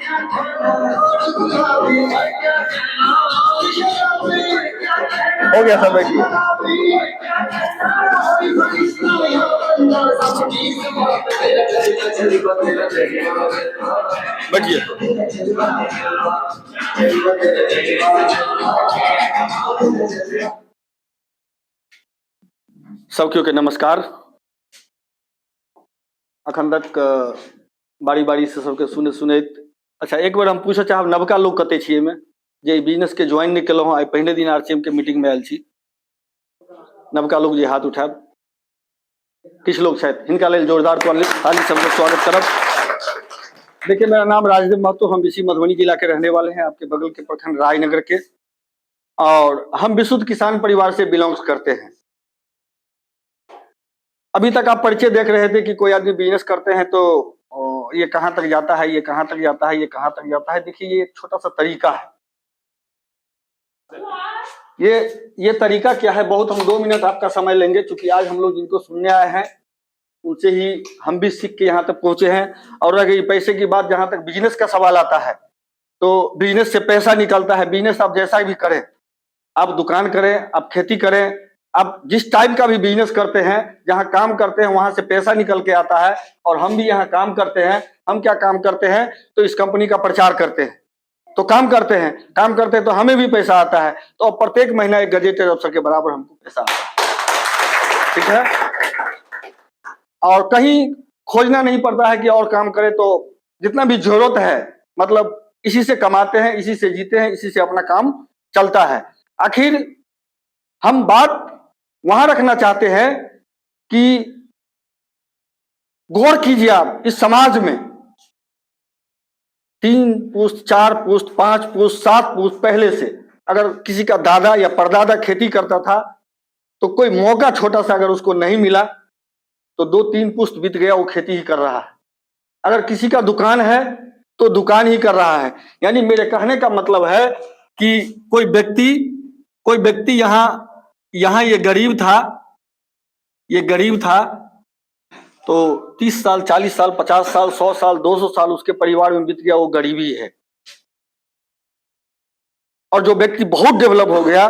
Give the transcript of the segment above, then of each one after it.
हो गया सब बैठिए। बैठिए। सबके के नमस्कार। अखन तक बारी बारी से सबके सुनैत अच्छा एक बार हम पूछे चाहब नवका लोग कते छियै में जे बिजनेस के ज्वाइन नहीं केलहुँ आई पहले दिन आरसीएम के मीटिंग में आयल छी। नवका लोग जे हाथ उठायब किछ लोग शायद हिनका लेल जोरदार ताली सबको स्वागत करब। देखिए मेरा नाम राजदेव महतो, हम इसी मधुबनी जिला के रहने वाले हैं, आपके बगल के प्रखंड राजनगर के, और हम विशुद्ध किसान परिवार से बिलोंग्स करते हैं। अभी तक आप परिचय देख रहे थे कि कोई आदमी बिजनेस करते हैं तो ये कहाँ तक जाता है, ये कहाँ तक जाता है, ये कहाँ तक जाता है। देखिए ये एक छोटा सा तरीका है। ये तरीका क्या है, बहुत हम 2 मिनट आपका समय लेंगे, क्योंकि आज हम लोग जिनको सुनने आए हैं उनसे ही हम भी सीख के यहाँ तक पहुंचे हैं। और अगर ये पैसे की बात जहां तक बिजनेस का सवाल आता है तो बिजनेस से पैसा निकलता है। बिजनेस आप जैसा भी करें, आप दुकान करें, आप खेती करें, आप जिस टाइप का भी बिजनेस करते हैं, जहां काम करते हैं वहां से पैसा निकल के आता है। और हम भी यहाँ काम करते हैं। हम क्या काम करते हैं तो इस कंपनी का प्रचार करते हैं, तो काम करते हैं तो हमें भी पैसा आता है। तो प्रत्येक महीना एक गजेटेड अफसर के बराबर हमको पैसा आता है, ठीक है। और कहीं खोजना नहीं पड़ता है कि और काम करें। तो जितना भी जरूरत है मतलब इसी से कमाते हैं, इसी से जीते हैं, इसी से अपना काम चलता है। आखिर हम बात वहां रखना चाहते हैं कि गौर कीजिए आप इस समाज में 3 पुश्त 4 पुश्त 5 पुश्त 7 पुश्त पहले से अगर किसी का दादा या परदादा खेती करता था तो कोई मौका छोटा सा अगर उसको नहीं मिला तो 2-3 पुश्त बीत गया, वो खेती ही कर रहा है। अगर किसी का दुकान है तो दुकान ही कर रहा है। यानी मेरे कहने का मतलब है कि कोई व्यक्ति यहाँ ये गरीब था तो 30 साल 40 साल 50 साल 100 साल 200 साल उसके परिवार में बीत गया, वो गरीबी है। और जो व्यक्ति बहुत डेवलप हो गया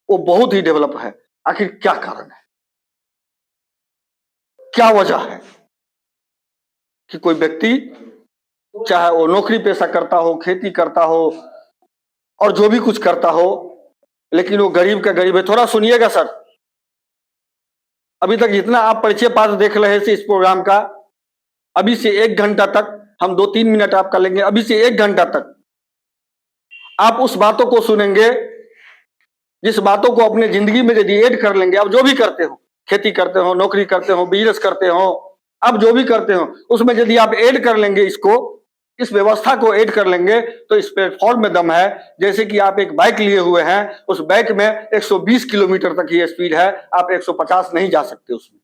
वो बहुत ही डेवलप है। आखिर क्या कारण है, क्या वजह है कि कोई व्यक्ति चाहे वो नौकरी पेशा करता हो, खेती करता हो और जो भी कुछ करता हो, लेकिन वो गरीब का गरीब है। थोड़ा सुनिएगा सर, अभी तक जितना आप परिचय पाठ देख रहे थे इस प्रोग्राम का, अभी से 1 घंटा तक हम 2-3 मिनट आपका लेंगे। अभी से 1 घंटा तक आप उस बातों को सुनेंगे जिस बातों को अपने जिंदगी में यदि ऐड कर लेंगे। आप जो भी करते हो, खेती करते हो, नौकरी करते हो, बिजनेस करते हो, आप जो भी करते हो उसमें यदि आप ऐड कर लेंगे, इस व्यवस्था को ऐड कर लेंगे तो इस प्लेटफॉर्म में दम है। जैसे कि आप एक बाइक लिए हुए हैं, उस बाइक में 120 किलोमीटर तक ही स्पीड है, आप 150 नहीं जा सकते उसमें,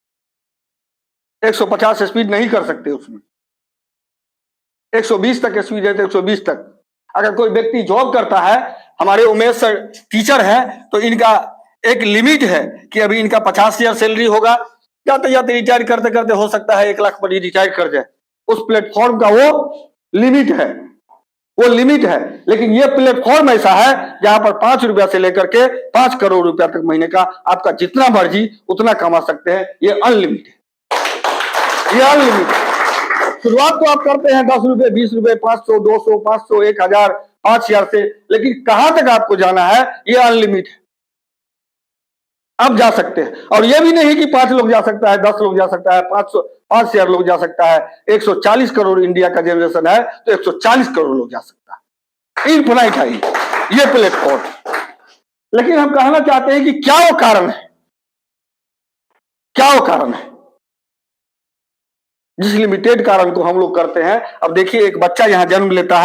150 स्पीड नहीं कर सकते उसमें। 120 तक स्पीड है तो 120 तक। अगर कोई व्यक्ति जॉब करता है, हमारे उमेश सर टीचर हैं, तो इनका एक लिमिट है कि अभी इनका 50,000 सैलरी होगा, जाते जाते रिटायर करते करते हो सकता है 1 लाख पर रिटायर कर जाए। उस प्लेटफॉर्म का वो लिमिट है। लेकिन ये प्लेटफॉर्म ऐसा है जहां पर 5 रुपया से लेकर के 5 करोड़ रुपया तक महीने का आपका जितना मर्जी उतना कमा सकते हैं। ये अनलिमिटेड शुरुआत तो आप करते हैं 10 रुपए 20 रुपए 500 200 500 1000 5000 से, लेकिन कहां तक आपको जाना है ये अनलिमिटेड है। आप जा सकते हैं। और ये भी नहीं कि 5 लोग जा सकता है, 10 लोग जा सकता है, 5,000 लोग जा सकता है। 140 करोड़ इंडिया का जनरेशन है तो 140 करोड़ लोग जा सकता है। इनफिनाइट है ये प्लेटफॉर्म। लेकिन हम कहना चाहते हैं कि क्या वो कारण है जिस लिमिटेड कारण को हम लोग करते हैं। अब देखिए एक बच्चा यहाँ जन्म लेता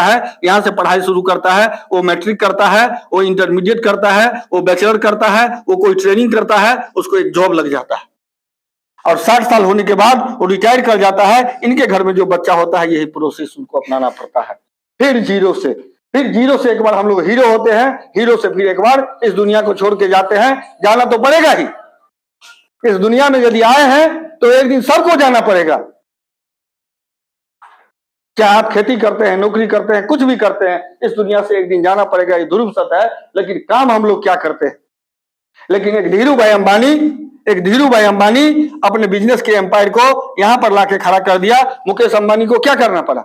है, यहाँ से पढ़ाई शुरू करता है, वो मैट्रिक करता है, वो इंटरमीडिएट करता है, वो बैचलर करता है, वो कोई ट्रेनिंग करता है, उसको एक जॉब लग जाता है और 60 साल होने के बाद वो रिटायर कर जाता है। इनके घर में जो बच्चा होता है यही प्रोसेस उनको अपनाना पड़ता है। फिर जीरो से एक बार हम लोग हीरो होते हैं, हीरो से फिर एक बार इस दुनिया को छोड़ के जाते हैं। जाना तो पड़ेगा ही, इस दुनिया में यदि आए हैं तो एक दिन सबको जाना पड़ेगा। क्या आप खेती करते हैं, नौकरी करते हैं, कुछ भी करते हैं, इस दुनिया से एक दिन जाना पड़ेगा, ये ध्रुव सत्य है। लेकिन काम हम लोग क्या करते हैं? लेकिन एक धीरू भाई अंबानी अपने बिजनेस के एम्पायर को यहां पर लाके खड़ा कर दिया। मुकेश अंबानी को क्या करना पड़ा?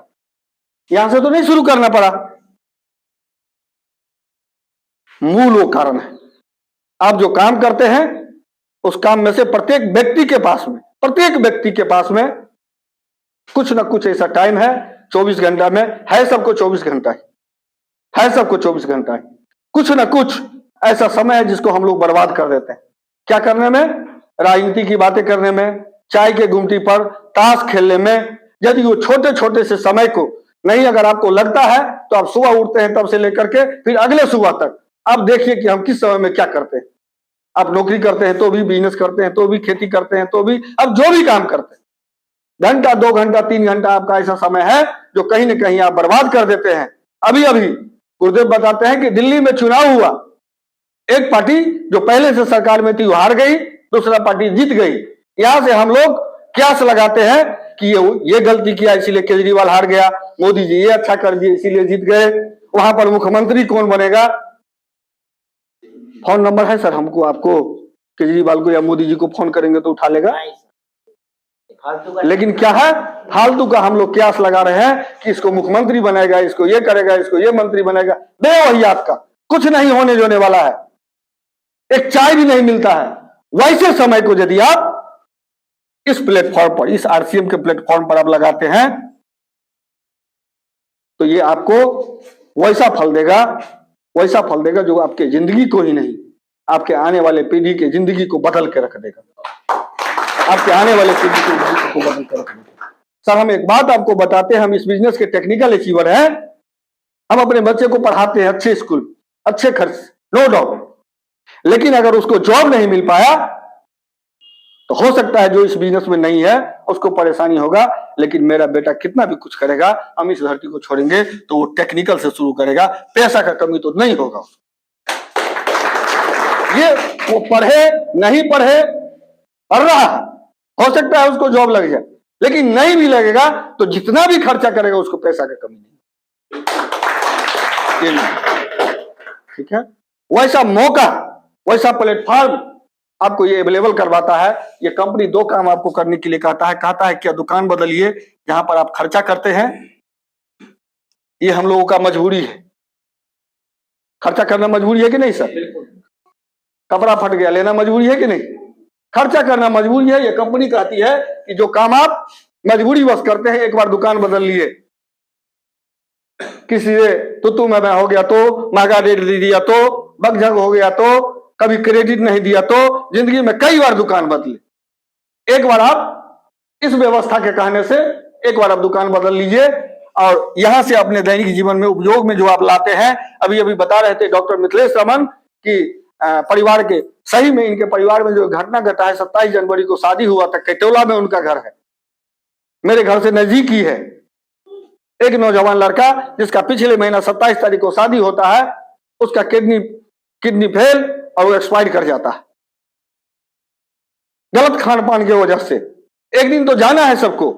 यहां से तो नहीं शुरू करना पड़ा। मूल वो कारण है, आप जो काम करते हैं उस काम में से प्रत्येक व्यक्ति के पास में कुछ ना कुछ ऐसा टाइम है, 24 घंटा में है, सबको 24 घंटा है, सबको 24 घंटा है। कुछ ना कुछ ऐसा समय है जिसको हम लोग बर्बाद कर देते हैं। क्या करने में? राजनीति की बातें करने में, चाय के गुमटी पर ताश खेलने में। यदि वो छोटे छोटे से समय को नहीं अगर आपको लगता है तो आप सुबह उठते हैं तब से लेकर के फिर अगले सुबह तक आप देखिए कि हम किस समय में क्या करते हैं। आप नौकरी करते हैं तो भी, बिजनेस करते हैं तो भी, खेती करते हैं तो भी, अब जो भी काम करते हैं, घंटा 2 घंटा 3 घंटा आपका ऐसा समय है जो कहीं ना कहीं आप बर्बाद कर देते हैं। अभी अभी गुरुदेव बताते हैं कि दिल्ली में चुनाव हुआ, एक पार्टी जो पहले से सरकार में थी वो हार गई, दूसरा पार्टी जीत गई। यहां से हम लोग क्यास लगाते हैं कि ये गलती किया इसीलिए केजरीवाल हार गया, मोदी जी ये अच्छा कर दिए इसीलिए जीत गए। वहां पर मुख्यमंत्री कौन बनेगा? फोन नंबर है सर हमको, आपको केजरीवाल को या मोदी जी को फोन करेंगे तो उठा लेगा। लेकिन क्या है? फालतू का हम लोग क्यास लगा रहे हैं कि इसको मुख्यमंत्री बनाएगा, इसको ये करेगा, इसको ये मंत्री बनाएगा। बेवहियात का कुछ नहीं होने जोने वाला है, एक चाय भी नहीं मिलता है। वैसे समय को यदि आप इस प्लेटफॉर्म पर, इस आरसीएम के प्लेटफॉर्म पर आप लगाते हैं तो ये आपको वैसा फल देगा जो आपके जिंदगी को ही नहीं, आपके आने वाले पीढ़ी के जिंदगी को बदल के रख देगा। आपके आने वाले पीढ़ी की जिंदगी को बदल कर रख देगा। सर हम एक बात आपको बताते हैं, हम इस बिजनेस के टेक्निकल अचीवर हैं। हम अपने बच्चे को पढ़ाते हैं अच्छे स्कूल, अच्छे खर्च, नो डाउट। लेकिन अगर उसको जॉब नहीं मिल पाया तो हो सकता है जो इस बिजनेस में नहीं है उसको परेशानी होगा। लेकिन मेरा बेटा कितना भी कुछ करेगा, हम इस धरती को छोड़ेंगे तो वो टेक्निकल से शुरू करेगा, पैसा का कमी तो नहीं होगा। ये वो पढ़े नहीं पढ़े, पढ़ रहा है, हो सकता है उसको जॉब लग जाए, लेकिन नहीं भी लगेगा तो जितना भी खर्चा करेगा उसको पैसा का कमी नहीं। ठीक है, वैसा मौका, वैसा प्लेटफॉर्म आपको ये अवेलेबल करवाता है। ये कंपनी 2 काम आपको करने के लिए कहता है क्या दुकान बदलिए जहां पर आप खर्चा करते हैं। ये हम लोगों का मजबूरी है, खर्चा करना मजबूरी है कि नहीं सर? कपड़ा फट गया लेना मजबूरी है कि नहीं? खर्चा करना मजबूरी है। ये कंपनी कहती है कि जो काम आप मजबूरी बस करते हैं, एक बार दुकान बदल लिए, किसी से तो मैं हो गया तो, महंगा रेट दे दिया तो, बगझग हो गया तो, कभी क्रेडिट नहीं दिया तो, जिंदगी में कई बार दुकान बदले। एक बार आप इस व्यवस्था के कहने से एक बार आप दुकान बदल लीजिए और यहां से अपने दैनिक जीवन में उपयोग में जो आप लाते हैं। अभी अभी बता रहे थे डॉक्टर मिथिलेश रमन की परिवार के, सही में इनके परिवार में जो घटना घटा है, 27 जनवरी को शादी हुआ था, कैटोला में उनका घर है, मेरे घर से नजदीक ही है। एक नौजवान लड़का जिसका पिछले महीना 27 तारीख को शादी होता है, उसका किडनी फेल और वो एक्सपायर कर जाता है गलत खान पान की वजह से। एक दिन तो जाना है सबको,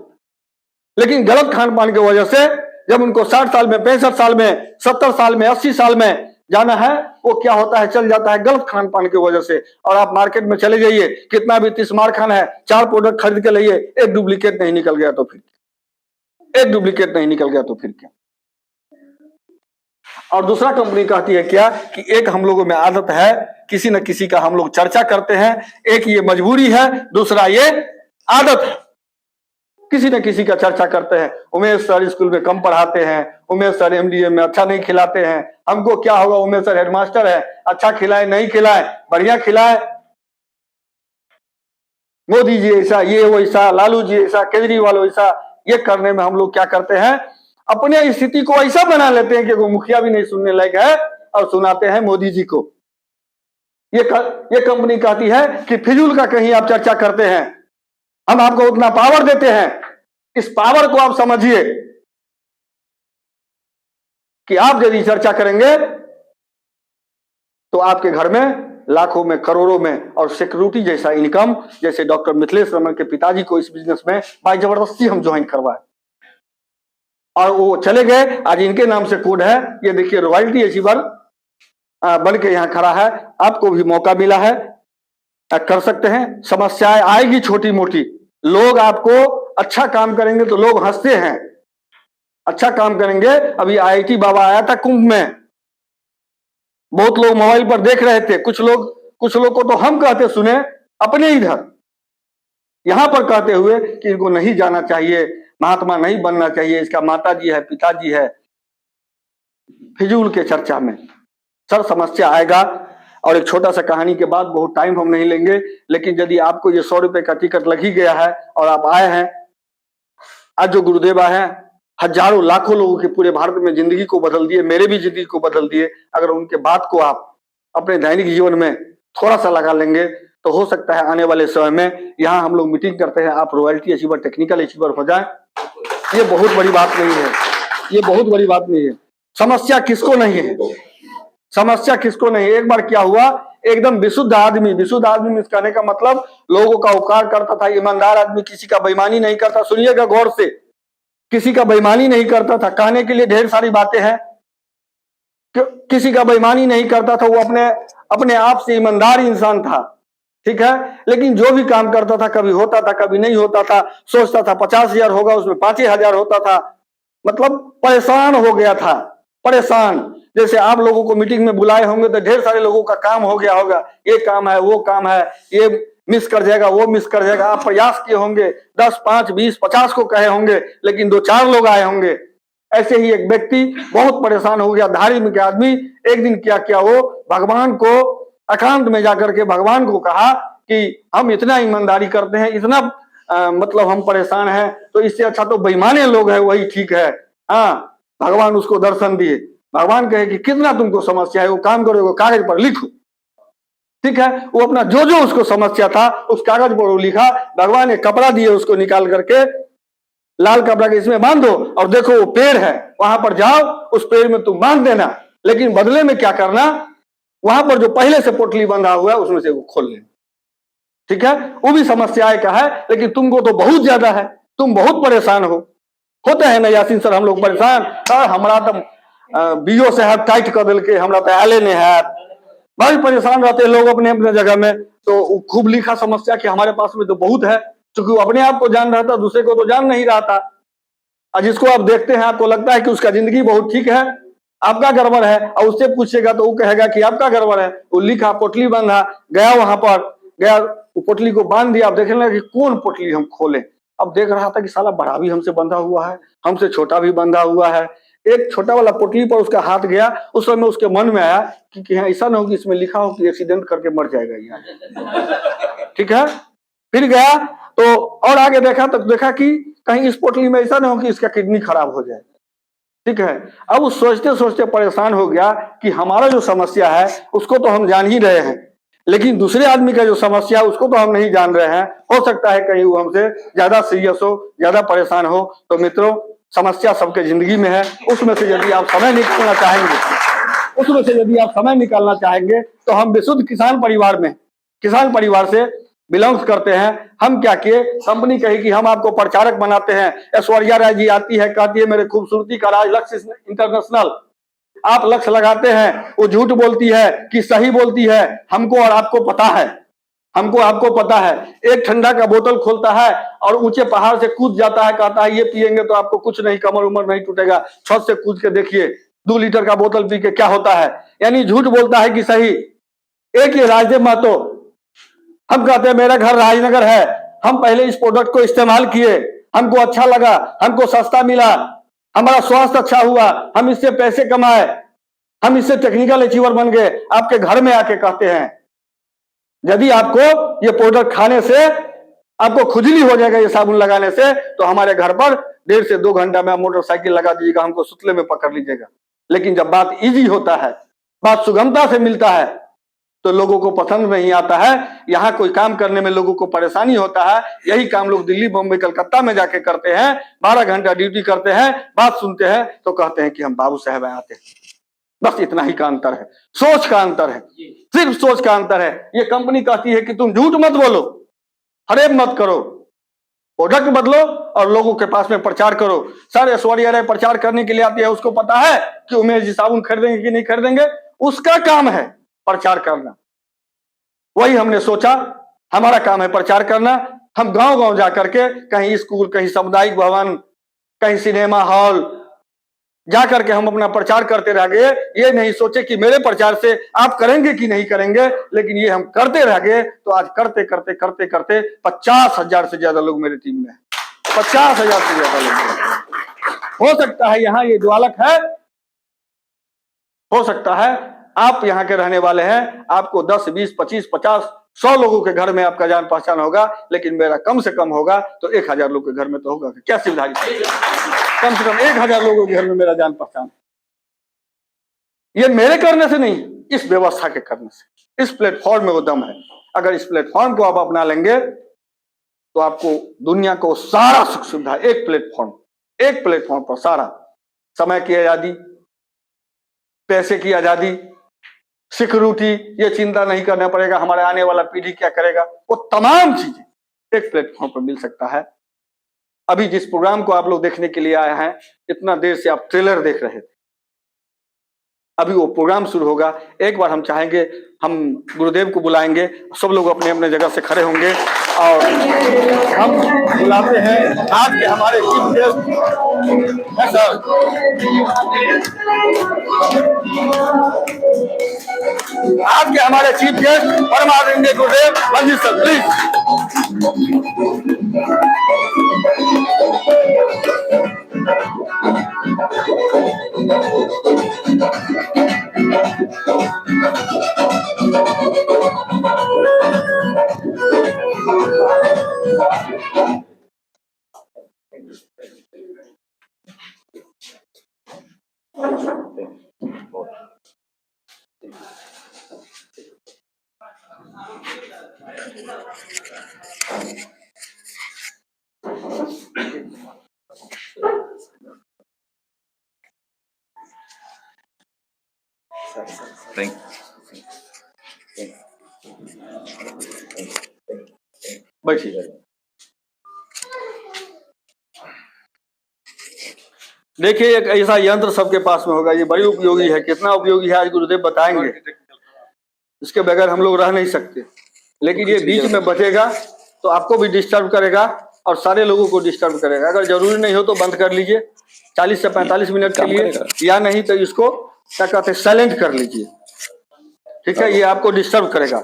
लेकिन गलत खान पान की वजह से जब उनको 60 साल में, 65 साल में, 70 साल में, 80 साल में जाना है, वो क्या होता है, चल जाता है गलत खान पान की वजह से। और आप मार्केट में चले जाइए, कितना भी तिस्मार खान है, 4 प्रोडक्ट खरीद के लाइए, एक डुप्लीकेट नहीं निकल गया तो फिर क्या। और दूसरा कंपनी कहती है क्या कि एक हम लोगों में आदत है, किसी न किसी का हम लोग चर्चा करते हैं। एक ये मजबूरी है, दूसरा ये आदत है, किसी न किसी का चर्चा करते हैं। उमेश सर स्कूल में कम पढ़ाते हैं, उमेश सर एमडीए में अच्छा नहीं खिलाते हैं, हमको क्या होगा, उमेश सर हेडमास्टर है, अच्छा खिलाए नहीं खिलाए, बढ़िया खिलाए, मोदी जी ऐसा, ये वैसा, लालू जी ऐसा, केजरीवाल वैसा। ये करने में हम लोग क्या करते हैं, अपने स्थिति को ऐसा बना लेते हैं कि वो मुखिया भी नहीं सुनने लायक है और सुनाते हैं मोदी जी को। ये कंपनी कहती है कि फिजूल का कहीं आप चर्चा करते हैं, हम आपको उतना पावर देते हैं, इस पावर को आप समझिए कि आप यदि चर्चा करेंगे तो आपके घर में लाखों में, करोड़ों में और सिक्योरिटी जैसा इनकम, जैसे डॉक्टर मिथिलेश रमन के पिताजी को इस बिजनेस में बाय जबरदस्ती हम ज्वाइन करवाए। और वो चले गए। आज इनके नाम से कोड है, ये देखिए रॉयल्टी अचीवर बन के यहाँ खड़ा है। आपको भी मौका मिला है, कर सकते हैं। समस्याएं आएगी छोटी मोटी, लोग आपको अच्छा काम करेंगे तो लोग हंसते हैं, अच्छा काम करेंगे। अभी आईआईटी बाबा आया था कुंभ में, बहुत लोग मोबाइल पर देख रहे थे, कुछ लोग को तो हम कहते सुने अपने इधर, यहां पर कहते हुए कि इनको नहीं जाना चाहिए, महात्मा नहीं बनना चाहिए, इसका माताजी है पिताजी है, फिजूल के चर्चा में। सर समस्या आएगा। और एक छोटा सा कहानी के बाद, बहुत टाइम हम नहीं लेंगे, लेकिन यदि आपको ये 100 रुपए का टिकट लग ही गया है और आप आए हैं, आज जो गुरुदेव आए हैं हजारों लाखों लोगों के पूरे भारत में जिंदगी को बदल दिए, मेरे भी जिंदगी को बदल दिए। अगर उनके बात को आप अपने दैनिक जीवन में थोड़ा सा लगा लेंगे तो हो सकता है आने वाले समय में, यहाँ हम लोग मीटिंग करते हैं, आप रॉयल्टी अचीवर, टेक्निकल अचीवर हो जाए। ये बहुत बड़ी बात नहीं है, ये बहुत बड़ी बात नहीं है। समस्या किसको नहीं है, समस्या किसको नहीं है। एक बार क्या हुआ, एकदम विशुद्ध आदमी मीन्स कहने का मतलब लोगों का उपकार करता था, ईमानदार आदमी, किसी का बेईमानी नहीं करता। सुनिएगा गौर से, किसी का बेईमानी नहीं करता था। कहने के लिए ढेर सारी बातें हैं, किसी का बेईमानी नहीं करता था, वो अपने आप से ईमानदार इंसान था, ठीक है। लेकिन जो भी काम करता था, कभी होता था कभी नहीं होता था। सोचता था 50,000 होगा, उसमें 5,000 होता था। मतलब परेशान हो गया था, परेशान। जैसे आप लोगों को मीटिंग में बुलाए होंगे तो ढेर सारे लोगों का काम हो गया होगा, ये काम है वो काम है, ये मिस कर जाएगा वो मिस कर जाएगा। आप प्रयास किए होंगे, 10, 5, 20, 50 को कहे होंगे, लेकिन 2-4 लोग आए होंगे। ऐसे ही एक व्यक्ति बहुत परेशान हो गया, धार्मिक आदमी। एक दिन क्या किया, वो भगवान को एकांत में जाकर के भगवान को कहा कि हम इतना ईमानदारी करते हैं, इतना मतलब हम परेशान हैं, तो इससे अच्छा तो बेईमाने लोग हैं, वही ठीक है। हाँ, भगवान उसको दर्शन दिए। भगवान कहे कि कितना तुमको समस्या है, वो काम करो, वो कागज पर लिखो, ठीक है। वो अपना जो जो उसको समस्या था उस कागज पर वो लिखा। भगवान ने कपड़ा दिए उसको निकाल करके, लाल कपड़ा के इसमें बांध दो और देखो वो पेड़ है, वहां पर जाओ, उस पेड़ में तुम बांध देना, लेकिन बदले में क्या करना, वहां पर जो पहले से पोटली बंधा हुआ है उसमें से वो खोल लेना, ठीक है। वो भी समस्याएं का है, लेकिन तुमको तो बहुत ज्यादा है, तुम बहुत परेशान हो। होते हैं ना यासीन सर, हम लोग परेशान, हमारा तो बीओ से हाथ टाइट कर दिल के, हमारा तो आले ने है, भाई परेशान रहते हैं लोग अपने अपने जगह में। तो खूब लिखा समस्या कि हमारे पास में तो बहुत है, क्योंकि वो अपने आप को जान रहा था, दूसरे को तो जान नहीं रहा था। और जिसको आप देखते हैं आपको लगता है कि उसका जिंदगी बहुत ठीक है, आपका गड़बड़ है, और उससे पूछेगा तो वो कहेगा कि आपका गड़बड़ है। वो लिखा, पोटली बांधा, गया वहां पर, गया वो पोटली को बांध दिया। अब देखने लगा कि कौन पोटली हम खोले। अब देख रहा था कि साला बड़ा भी हमसे बंधा हुआ है, हमसे छोटा भी बंधा हुआ है। एक छोटा वाला पोटली पर उसका हाथ गया। उस समय उसके मन में आया कि ऐसा ना हो कि इसमें लिखा हो कि एक्सीडेंट करके मर जाएगा यहाँ, ठीक है। फिर गया तो और आगे देखा तो देखा कि कहीं इस पोटली में ऐसा ना हो कि इसका किडनी खराब हो जाए, ठीक है। अब उस सोचते सोचते परेशान हो गया कि हमारा जो समस्या है उसको तो हम जान ही रहे हैं, लेकिन दूसरे आदमी का जो समस्या है उसको तो हम नहीं जान रहे हैं। हो सकता है कहीं वो हमसे ज्यादा सीरियस हो, ज्यादा परेशान हो। तो मित्रों, समस्या सबके जिंदगी में है, उसमें से यदि आप समय निकालना चाहेंगे, तो हम विशुद्ध किसान परिवार से बिलोंग्स करते हैं। हम क्या किए, कंपनी कही कि हम आपको प्रचारक बनाते हैं। ऐश्वर्या राय जी आती है, कहती है मेरे खूबसूरती का राज लक्ष्य इंटरनेशनल। आप लक्ष्य लगाते हैं, वो झूठ बोलती है कि सही बोलती है, हमको और आपको पता है, आपको पता है। एक ठंडा का बोतल खोलता है और ऊंचे पहाड़ से कूद जाता है, कहता है ये पिएंगे तो आपको कुछ नहीं, कमर उमर नहीं टूटेगा। छत से कूद के देखिए, 2 लीटर का बोतल पी के क्या होता है। यानी झूठ बोलता है कि सही। एक ये राजदेव महतो, हम कहते हैं मेरा घर राजनगर है, हम पहले इस प्रोडक्ट को इस्तेमाल किए, हमको अच्छा लगा, हमको सस्ता मिला, हमारा स्वास्थ्य अच्छा हुआ, हम इससे पैसे कमाए, हम इससे टेक्निकल अचीवर बन गए। आपके घर में आके कहते हैं, यदि आपको ये प्रोडक्ट खाने से आपको खुजली हो जाएगा ये साबुन लगाने से, तो हमारे घर पर 1.5 से 2 घंटा में मोटरसाइकिल लगा दीजिएगा, हमको सुतले में पकड़ लीजिएगा। लेकिन जब बात इजी होता है, बात सुगमता से मिलता है, तो लोगों को पसंद नहीं आता है। यहाँ कोई काम करने में लोगों को परेशानी होता है। यही काम लोग दिल्ली, बम्बई, कलकत्ता में जाके करते हैं, 12 घंटा ड्यूटी करते हैं, बात सुनते हैं तो कहते हैं कि हम बाबू साहब आते हैं। बस इतना ही का अंतर है, सोच का अंतर है, सिर्फ सोच का अंतर है। ये कंपनी कहती है कि तुम झूठ मत बोलो, फरेब मत करो, प्रोडक्ट बदलो और लोगों के पास में प्रचार करो। सर ऐश्वर्या राय प्रचार करने के लिए आती है, उसको पता है कि उमेश जी साबुन खरीदेंगे कि नहीं खरीदेंगे, उसका काम है प्रचार करना। वही हमने सोचा हमारा काम है प्रचार करना। हम गांव गांव जा करके कहीं स्कूल, कहीं सामुदायिक भवन, कहीं सिनेमा हॉल जा करके हम अपना प्रचार करते रह गए। ये नहीं सोचे कि मेरे प्रचार से आप करेंगे कि नहीं करेंगे, लेकिन ये हम करते रह गए। तो आज करते करते करते करते 50,000 से ज्यादा लोग मेरी टीम में है। 50,000 से ज्यादा लोग। हो सकता है यहाँ ये ज्वालक है, हो सकता है आप यहाँ के रहने वाले हैं, आपको 10, 20, 25, 50, 100 लोगों के घर में आपका जान पहचान होगा, लेकिन मेरा कम से कम होगा तो 1000 लोग के घर में तो होगा। क्या सुविधा, कम से कम 1000 लोगों के घर में मेरा जान पहचान। ये मेरे करने से नहीं, इस व्यवस्था के करने से। इस प्लेटफॉर्म में वो दम है। अगर इस प्लेटफॉर्म को आप अपना लेंगे तो आपको दुनिया को सारा सुख सुविधा एक प्लेटफॉर्म पर सारा, समय की आजादी, पैसे की आजादी, सिक्योरिटी, ये चिंता नहीं करना पड़ेगा हमारे आने वाला पीढ़ी क्या करेगा, वो तमाम चीजें एक प्लेटफॉर्म पर मिल सकता है। अभी जिस प्रोग्राम को आप लोग देखने के लिए आए हैं, इतना देर से आप ट्रेलर देख रहे थे, अभी वो प्रोग्राम शुरू होगा। एक बार हम चाहेंगे, हम गुरुदेव को बुलाएंगे, सब लोग अपने अपने जगह से खड़े होंगे और हम बुलाते हैं आज के हमारे चीफ गेस्ट सर, आज के हमारे चीफ गेस्ट परमानंद गुरुदेव मंजिल सर, प्लीज। बैठिए। देखिए एक ऐसा यंत्र सबके पास में होगा, ये बड़ी उपयोगी है। कितना उपयोगी है आज गुरुदेव बताएंगे, इसके बगैर हम लोग रह नहीं सकते। लेकिन ये बीच में बचेगा तो आपको भी डिस्टर्ब करेगा और सारे लोगों को डिस्टर्ब करेगा। अगर जरूरी नहीं हो तो बंद कर लीजिए 40 से 45 मिनट के लिए, या नहीं तो इसको क्या कहते हैं साइलेंट कर लीजिए, ठीक है, ये आपको डिस्टर्ब करेगा।